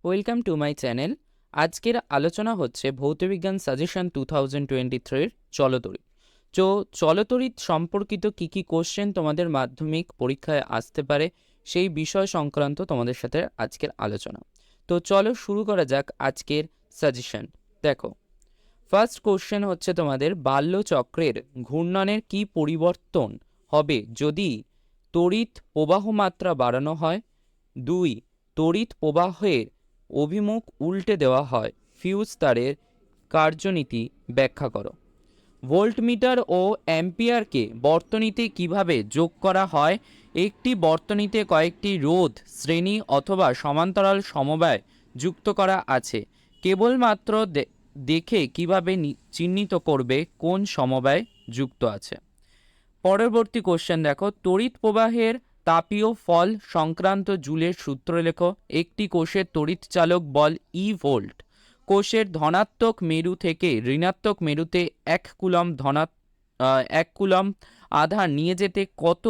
Welcome to my channel. আজকের আলোচনা হচ্ছে ভৌতবিজ্ঞান সাজেশন 2023 চলতরিৎ। চলতরিৎ সম্পর্কিত কি কি কোশ্চেন তোমাদের মাধ্যমিক পরীক্ষায় আসতে পারে সেই বিষয় সংক্রান্ত তোমাদের সাথে আজকের আলোচনা। তো চলো শুরু করা যাক আজকের সাজেশন। দেখো, ফার্স্ট কোশ্চেন হচ্ছে তোমাদের বাল্যচক্রের ঘূর্ণনের কি পরিবর্তন হবে যদি তড়িৎ প্রবাহ মাত্রা বাড়ানো হয়। 2, তড়িৎ প্রবাহের অভিমুখ উল্টে দেওয়া হয়। ফিউজ তারের কার্যনীতি ব্যাখ্যা করো। ভোল্টমিটার ও অ্যাম্পিয়ারকে বর্তনীতে কিভাবে যোগ করা হয়। একটি বর্তনীতে কয়েকটি রোধ শ্রেণী অথবা সমান্তরাল সমবায় যুক্ত করা আছে। কেবলমাত্র দেখে কিভাবে চিহ্নিত করবে কোন সমবায় যুক্ত আছে। পরবর্তী কোশ্চেন দেখো, তড়িৎ প্রবাহের তাপীয় ফল সংক্রান্ত জুলের সূত্র লেখো। একটি কোষের তড়িৎ চালক বল ভোল্ট। কোষের ধনাত্মক মেরু থেকে ঋণাত্মক মেরুতে 1 কুলম্ব আধান নিয়ে যেতে কত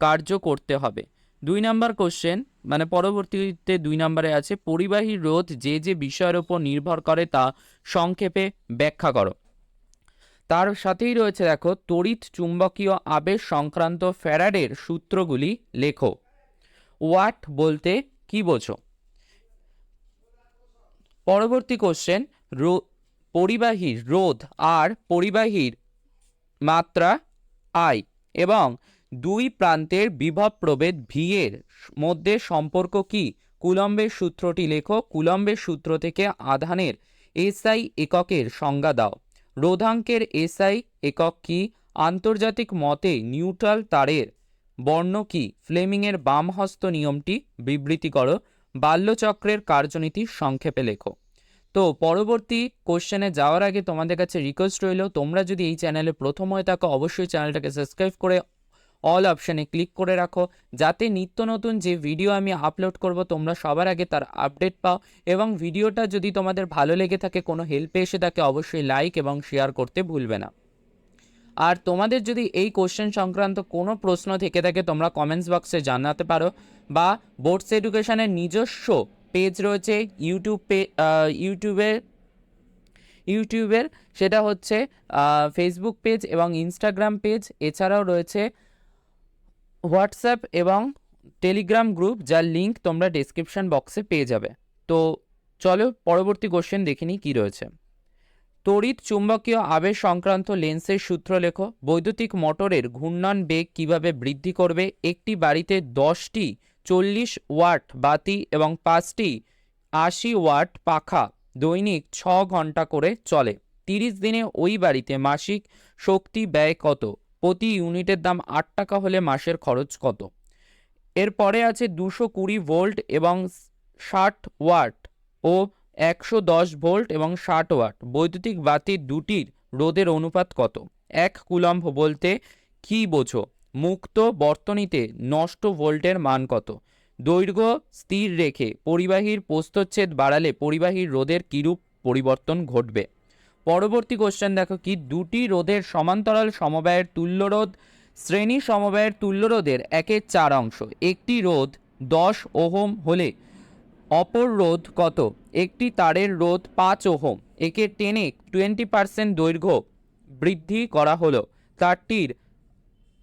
কার্য করতে হবে। 2 নম্বর কোশ্চেন, মানে পরবর্তীতে 2 নম্বরে আছে পরিবাহী রোধ যে যে বিষয়ের উপর নির্ভর করে তা সংক্ষেপে ব্যাখ্যা করো। তার সাথেই রয়েছে দেখো তড়িৎ চুম্বকীয় আবেশ সংক্রান্ত ফ্যারাডের সূত্রগুলি লেখো। ওয়াট বলতে কি বোঝো। পরবর্তী কোশ্চেন, পরিবাহীর রোধ আর পরিবাহীর মাত্রা আই এবং দুই প্রান্তের বিভব প্রভেদ ভি এর মধ্যে সম্পর্ক কি। কুলম্বের সূত্রটি লেখো। কুলম্বের সূত্র থেকে আধানের এসআই এককের সংজ্ঞা দাও। রোধাঙ্কের এসআই একক কি। আন্তর্জাতিক মতে নিউট্রাল তারের বর্ণ কি। ফ্লেমিংয়ের বাম হস্ত নিয়মটি বিবৃতি করো। বাল্যচক্রের কার্যনীতি সংক্ষেপে লেখো। তো পরবর্তী কোশ্চেনে যাওয়ার আগে তোমাদের কাছে রিকোয়েস্ট রইল, তোমরা যদি এই চ্যানেলে প্রথম হয়ে থাকো অবশ্যই চ্যানেলটাকে সাবস্ক্রাইব করে অল অপশানে ক্লিক করে রাখো, যাতে নিত্য নতুন যে ভিডিও আমি আপলোড করব তোমরা সবার আগে তার আপডেট পাও। এবং ভিডিওটা যদি তোমাদের ভালো লেগে থাকে, কোনো হেল্পে এসে থাকে, অবশ্যই লাইক এবং শেয়ার করতে ভুলবে না। আর তোমাদের যদি এই কোশ্চেন সংক্রান্ত কোনো প্রশ্ন থেকে থাকে তোমরা কমেন্টস বক্সে জানাতে পারো, বা বোর্ডস এডুকেশনের নিজস্ব পেজ রয়েছে ইউটিউবের, সেটা হচ্ছে ফেসবুক পেজ এবং ইনস্টাগ্রাম পেজ। এছাড়াও রয়েছে হোয়াটসঅ্যাপ এবং টেলিগ্রাম গ্রুপ, যার লিঙ্ক তোমরা ডেসক্রিপশন বক্সে পেয়ে যাবে। তো চলো পরবর্তী কোশ্চেন দেখে নিই কী রয়েছে। তড়িৎ চুম্বকীয় আবেশ সংক্রান্ত লেন্সের সূত্র লেখো। বৈদ্যুতিক মোটরের ঘূর্ণন বেগ কিভাবে বৃদ্ধি করবে। একটি বাড়িতে 10টি 40 ওয়াট বাতি এবং 5টি 80 ওয়াট পাখা দৈনিক 6 ঘন্টা করে চলে। 30 দিনে ওই বাড়িতে মাসিক শক্তি ব্যয় কত। প্রতি ইউনিটের দাম 8 টাকা হলে মাসের খরচ কত। এরপরে আছে 220 ভোল্ট এবং 60 ওয়াট ও 110 ভোল্ট এবং 60 ওয়াট বৈদ্যুতিক বাতির দুটির রোধের অনুপাত কত। 1 কুলম্ব বলতে কি বোঝো। মুক্ত বর্তনীতে নষ্ট ভোল্টের মান কত। দৈর্ঘ্য স্থির রেখে পরিবাহীর প্রস্থচ্ছেদ বাড়ালে পরিবাহীর রোধের কিরূপ পরিবর্তন ঘটবে। পরবর্তী কোশ্চেন দেখো, কি দুটি রোধের সমান্তরাল সমবায়ের তুল্যরোধ। শ্রেণী সমবায়ের তুল্যরোধের 1/4 অংশ। একটি রোধ 10 ওহম হলে অপর রোধ কত। একটি তারের রোধ 5 ওহম, একে টেনে 20% দৈর্ঘ্য বৃদ্ধি করা হলো। তারটির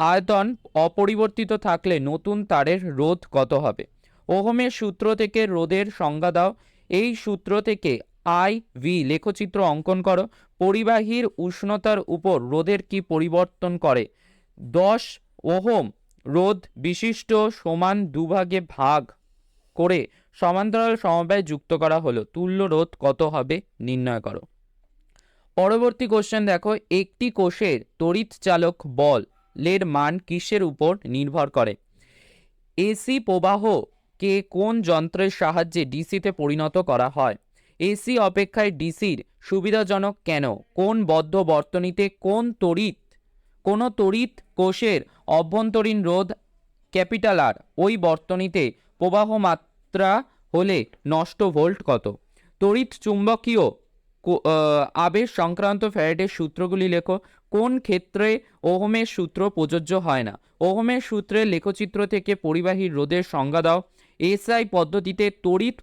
আয়তন অপরিবর্তিত থাকলে নতুন তারের রোধ কত হবে। ওহমের সূত্র থেকে রোধের সংজ্ঞা দাও। এই সূত্র থেকে আই ভি লেখচিত্র অঙ্কন করো। পরিবাহীর উষ্ণতার উপর রোধের কি পরিবর্তন করে। 10 ওহম রোধ বিশিষ্ট সমান দুভাগে ভাগ করে সমান্তরাল সমবায় যুক্ত করা হলো। তুল্য রোধ কত হবে নির্ণয় করো। পরবর্তী কোশ্চেন দেখো, একটি কোষের তড়িৎ চালক বলের মান কিসের উপর নির্ভর করে। এসি প্রবাহকে কোন যন্ত্রের সাহায্যে ডিসিতে পরিণত করা হয়। এসি অপেক্ষায় ডিসির সুবিধাজনক কেন। কোন বদ্ধ বর্তনীতে কোন তড়িৎ কোষের অভ্যন্তরীণ রোধ ক্যাপিটাল আর, ওই বর্তনীতে প্রবাহ মাত্রা হলে নষ্ট ভোল্ট কত। তড়িৎ চুম্বকীয় আবেশ সংক্রান্ত ফ্যারাডের সূত্রগুলি লেখো। কোন ক্ষেত্রে ওহমের সূত্র প্রযোজ্য হয় না। ওহমের সূত্রের লেখচিত্র থেকে পরিবাহীর রোধের সংজ্ঞা দাও। এসআই পদ্ধতিতে তড়িৎ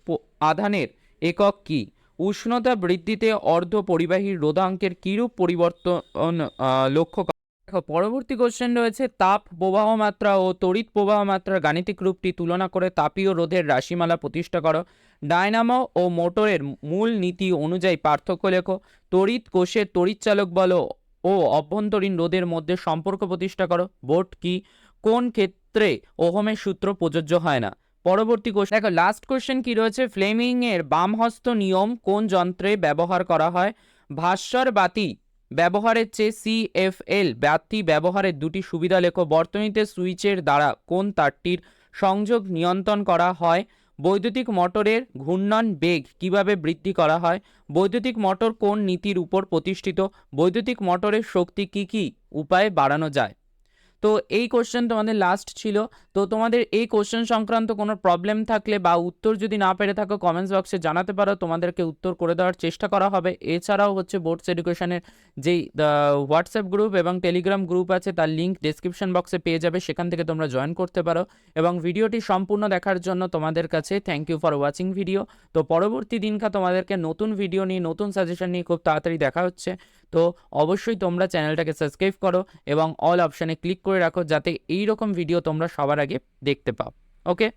আধানের একক কি? উষ্ণতা বৃদ্ধিতে অর্ধ পরিবাহী রোধাঙ্কের কিরূপ পরিবর্তন লক্ষ্য করা? দেখো পরবর্তী কোশ্চেন রয়েছে, তাপ প্রবাহ মাত্রা ও তড়িৎ প্রবাহ মাত্রার গাণিতিক রূপটি তুলনা করে তাপীয় রোধের রাশিমালা প্রতিষ্ঠা করো। ডায়নামো ও মোটরের মূল নীতি অনুযায়ী পার্থক্য লেখো। তড়িৎ কোষের তড়িৎচালক বল ও অভ্যন্তরীণ রোধের মধ্যে সম্পর্ক প্রতিষ্ঠা করো। ভোল্ট কি? কোন ক্ষেত্রে ওহমের সূত্র প্রযোজ্য হয় না? পরবর্তী কোশ্চেন দেখো, লাস্ট কোশ্চেন কি রয়েছে, ফ্লেমিং এর বামহস্ত নিয়ম কোন যন্ত্রে ব্যবহার করা হয়? ভাস্বর বাতি ব্যবহারের চেয়ে CFL বাতি ব্যবহারের দুটি সুবিধা লেখো। বর্তনীতে সুইচের দ্বারা কোন তারটির সংযোগ নিয়ন্ত্রণ করা হয়? বৈদ্যুতিক মোটরের ঘূর্ণন বেগ কিভাবে বৃদ্ধি করা হয়? বৈদ্যুতিক মোটর কোন নীতির উপর প্রতিষ্ঠিত? বৈদ্যুতিক মোটরের শক্তি কি কি উপায়ে বাড়ানো যায়? তো এই কোশ্চেন তোমাদের লাস্ট ছিল। তো তোমাদের এই কোশ্চেন সংক্রান্ত কোনো প্রবলেম থাকলে বা উত্তর যদি না পেরে থাকো কমেন্টস বক্সে জানাতে পারো, তোমাদেরকে উত্তর করে দেওয়ার চেষ্টা করা হবে। এছাড়াও হচ্ছে বোর্ডস এডুকেশনের যেই হোয়াটসঅ্যাপ গ্রুপ এবং টেলিগ্রাম গ্রুপ আছে তার লিঙ্ক ডেসক্রিপশন বক্সে পেয়ে যাবে, সেখান থেকে তোমরা জয়েন করতে পারো। এবং ভিডিওটি সম্পূর্ণ দেখার জন্য তোমাদের কাছে thank you for watching video. তো পরবর্তী দিনকা তোমাদেরকে নতুন ভিডিও নিয়ে নতুন সাজেশন নিয়ে খুব তাড়াতাড়ি দেখা হচ্ছে। তো অবশ্যই তোমরা চ্যানেলটাকে সাবস্ক্রাইব করো এবং অল অপশানে ক্লিক করে রাখো যাতে এই রকম ভিডিও তোমরা সবার আগে দেখতে পাও। ওকে।